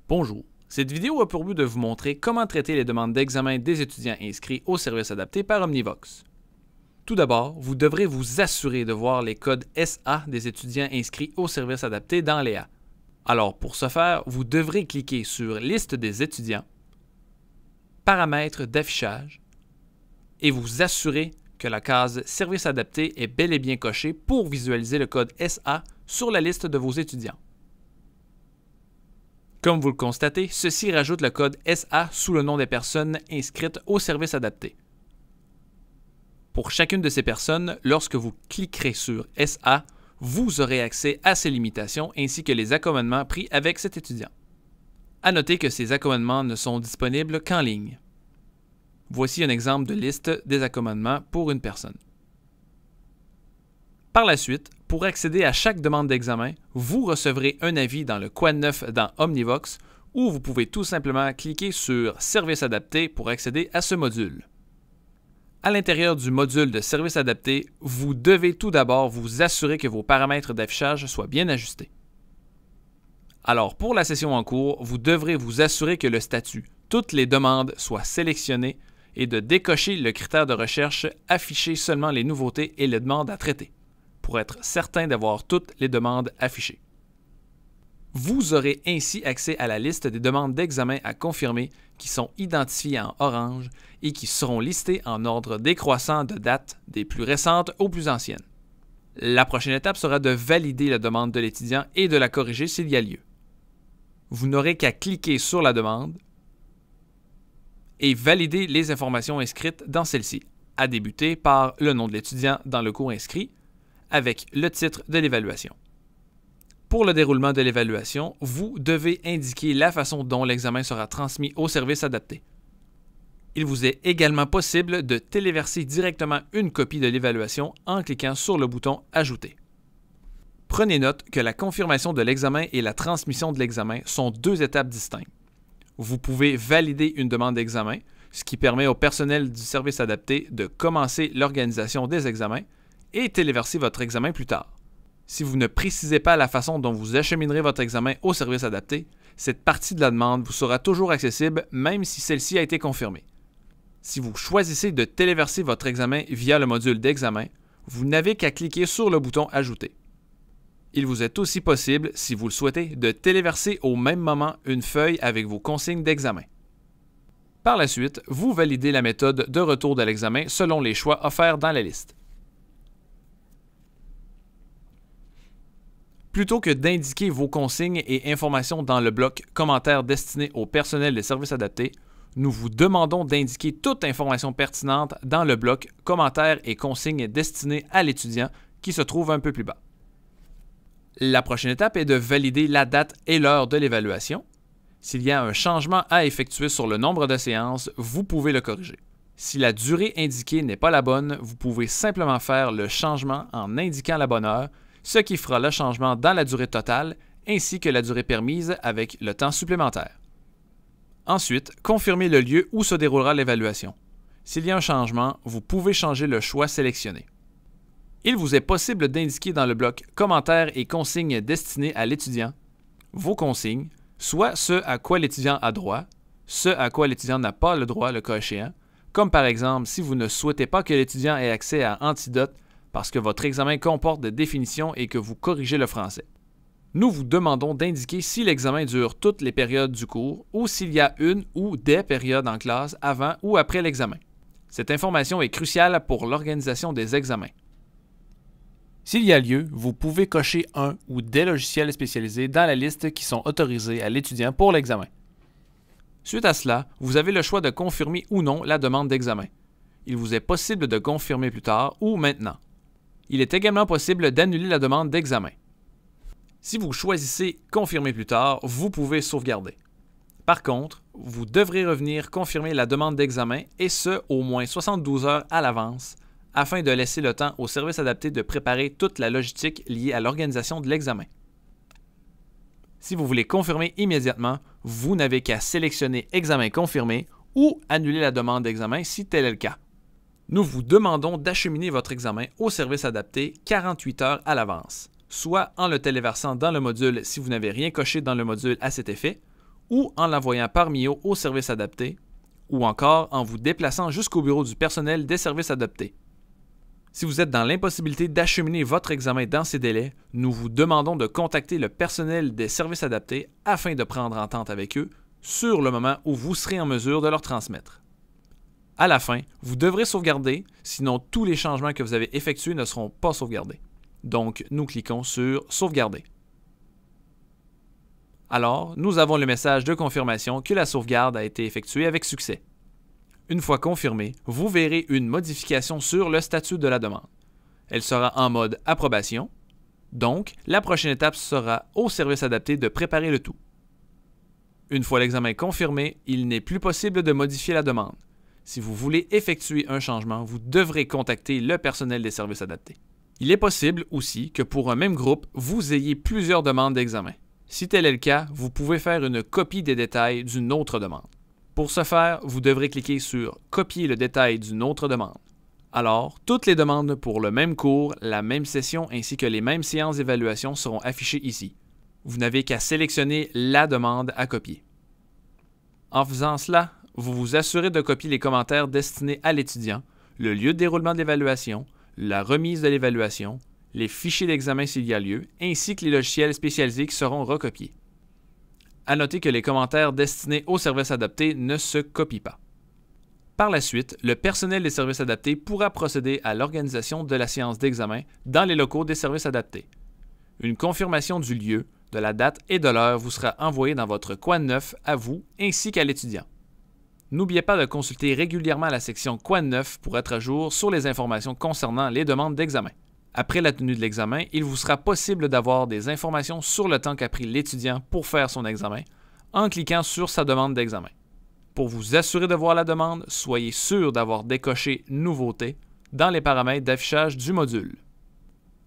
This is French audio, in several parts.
Bonjour, cette vidéo a pour but de vous montrer comment traiter les demandes d'examen des étudiants inscrits au service adapté par OmniVox. Tout d'abord, vous devrez vous assurer de voir les codes SA des étudiants inscrits au service adapté dans Léa. Alors pour ce faire, vous devrez cliquer sur Liste des étudiants, Paramètres d'affichage et vous assurer que la case Service adapté est bel et bien cochée pour visualiser le code SA sur la liste de vos étudiants. Comme vous le constatez, ceci rajoute le code SA sous le nom des personnes inscrites au service adapté. Pour chacune de ces personnes, lorsque vous cliquerez sur SA, vous aurez accès à ces limitations ainsi que les accommodements pris avec cet étudiant. À noter que ces accommodements ne sont disponibles qu'en ligne. Voici un exemple de liste des accommodements pour une personne. Par la suite, pour accéder à chaque demande d'examen, vous recevrez un avis dans le Quad 9 dans OmniVox où vous pouvez tout simplement cliquer sur Service adapté pour accéder à ce module. À l'intérieur du module de Service adapté, vous devez tout d'abord vous assurer que vos paramètres d'affichage soient bien ajustés. Alors, pour la session en cours, vous devrez vous assurer que le statut « Toutes les demandes » soit sélectionné et de décocher le critère de recherche « Afficher seulement les nouveautés et les demandes à traiter » pour être certain d'avoir toutes les demandes affichées. Vous aurez ainsi accès à la liste des demandes d'examen à confirmer qui sont identifiées en orange et qui seront listées en ordre décroissant de date des plus récentes aux plus anciennes. La prochaine étape sera de valider la demande de l'étudiant et de la corriger s'il y a lieu. Vous n'aurez qu'à cliquer sur la demande et valider les informations inscrites dans celle-ci, à débuter par le nom de l'étudiant dans le cours inscrit, avec le titre de l'évaluation. Pour le déroulement de l'évaluation, vous devez indiquer la façon dont l'examen sera transmis au service adapté. Il vous est également possible de téléverser directement une copie de l'évaluation en cliquant sur le bouton « Ajouter ». Prenez note que la confirmation de l'examen et la transmission de l'examen sont deux étapes distinctes. Vous pouvez valider une demande d'examen, ce qui permet au personnel du service adapté de commencer l'organisation des examens et téléverser votre examen plus tard. Si vous ne précisez pas la façon dont vous acheminerez votre examen au service adapté, cette partie de la demande vous sera toujours accessible même si celle-ci a été confirmée. Si vous choisissez de téléverser votre examen via le module d'examen, vous n'avez qu'à cliquer sur le bouton « Ajouter ». Il vous est aussi possible, si vous le souhaitez, de téléverser au même moment une feuille avec vos consignes d'examen. Par la suite, vous validez la méthode de retour de l'examen selon les choix offerts dans la liste. Plutôt que d'indiquer vos consignes et informations dans le bloc « Commentaires destinés au personnel des services adaptés », nous vous demandons d'indiquer toute information pertinente dans le bloc « Commentaires et consignes destinés à l'étudiant » qui se trouve un peu plus bas. La prochaine étape est de valider la date et l'heure de l'évaluation. S'il y a un changement à effectuer sur le nombre de séances, vous pouvez le corriger. Si la durée indiquée n'est pas la bonne, vous pouvez simplement faire le changement en indiquant la bonne heure, ce qui fera le changement dans la durée totale ainsi que la durée permise avec le temps supplémentaire. Ensuite, confirmez le lieu où se déroulera l'évaluation. S'il y a un changement, vous pouvez changer le choix sélectionné. Il vous est possible d'indiquer dans le bloc « Commentaires et consignes destinés à l'étudiant » vos consignes, soit ce à quoi l'étudiant a droit, ce à quoi l'étudiant n'a pas le droit le cas échéant, comme par exemple si vous ne souhaitez pas que l'étudiant ait accès à Antidote parce que votre examen comporte des définitions et que vous corrigez le français. Nous vous demandons d'indiquer si l'examen dure toutes les périodes du cours ou s'il y a une ou des périodes en classe avant ou après l'examen. Cette information est cruciale pour l'organisation des examens. S'il y a lieu, vous pouvez cocher un ou des logiciels spécialisés dans la liste qui sont autorisés à l'étudiant pour l'examen. Suite à cela, vous avez le choix de confirmer ou non la demande d'examen. Il vous est possible de confirmer plus tard ou maintenant. Il est également possible d'annuler la demande d'examen. Si vous choisissez « Confirmer plus tard », vous pouvez sauvegarder. Par contre, vous devrez revenir confirmer la demande d'examen et ce, au moins 72 heures à l'avance, afin de laisser le temps au service adapté de préparer toute la logistique liée à l'organisation de l'examen. Si vous voulez confirmer immédiatement, vous n'avez qu'à sélectionner « Examen confirmé » ou annuler la demande d'examen si tel est le cas. Nous vous demandons d'acheminer votre examen au service adapté 48 heures à l'avance, soit en le téléversant dans le module si vous n'avez rien coché dans le module à cet effet, ou en l'envoyant par Mio au service adapté, ou encore en vous déplaçant jusqu'au bureau du personnel des services adaptés. Si vous êtes dans l'impossibilité d'acheminer votre examen dans ces délais, nous vous demandons de contacter le personnel des services adaptés afin de prendre entente avec eux sur le moment où vous serez en mesure de leur transmettre. À la fin, vous devrez sauvegarder, sinon tous les changements que vous avez effectués ne seront pas sauvegardés. Donc, nous cliquons sur « Sauvegarder ». Alors, nous avons le message de confirmation que la sauvegarde a été effectuée avec succès. Une fois confirmée, vous verrez une modification sur le statut de la demande. Elle sera en mode « Approbation ». Donc, la prochaine étape sera au service adapté de préparer le tout. Une fois l'examen confirmé, il n'est plus possible de modifier la demande. Si vous voulez effectuer un changement, vous devrez contacter le personnel des services adaptés. Il est possible aussi que pour un même groupe, vous ayez plusieurs demandes d'examen. Si tel est le cas, vous pouvez faire une copie des détails d'une autre demande. Pour ce faire, vous devrez cliquer sur « Copier le détail d'une autre demande ». Alors, toutes les demandes pour le même cours, la même session ainsi que les mêmes séances d'évaluation seront affichées ici. Vous n'avez qu'à sélectionner la demande à copier. En faisant cela, vous vous assurez de copier les commentaires destinés à l'étudiant, le lieu de déroulement de l'évaluation, la remise de l'évaluation, les fichiers d'examen s'il y a lieu, ainsi que les logiciels spécialisés qui seront recopiés. À noter que les commentaires destinés aux services adaptés ne se copient pas. Par la suite, le personnel des services adaptés pourra procéder à l'organisation de la séance d'examen dans les locaux des services adaptés. Une confirmation du lieu, de la date et de l'heure vous sera envoyée dans votre Quad 9 à vous ainsi qu'à l'étudiant. N'oubliez pas de consulter régulièrement la section Quad 9 pour être à jour sur les informations concernant les demandes d'examen. Après la tenue de l'examen, il vous sera possible d'avoir des informations sur le temps qu'a pris l'étudiant pour faire son examen en cliquant sur sa demande d'examen. Pour vous assurer de voir la demande, soyez sûr d'avoir décoché « Nouveautés » dans les paramètres d'affichage du module.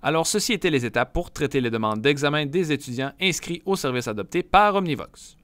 Alors, ceci étaient les étapes pour traiter les demandes d'examen des étudiants inscrits au service adapté par Omnivox.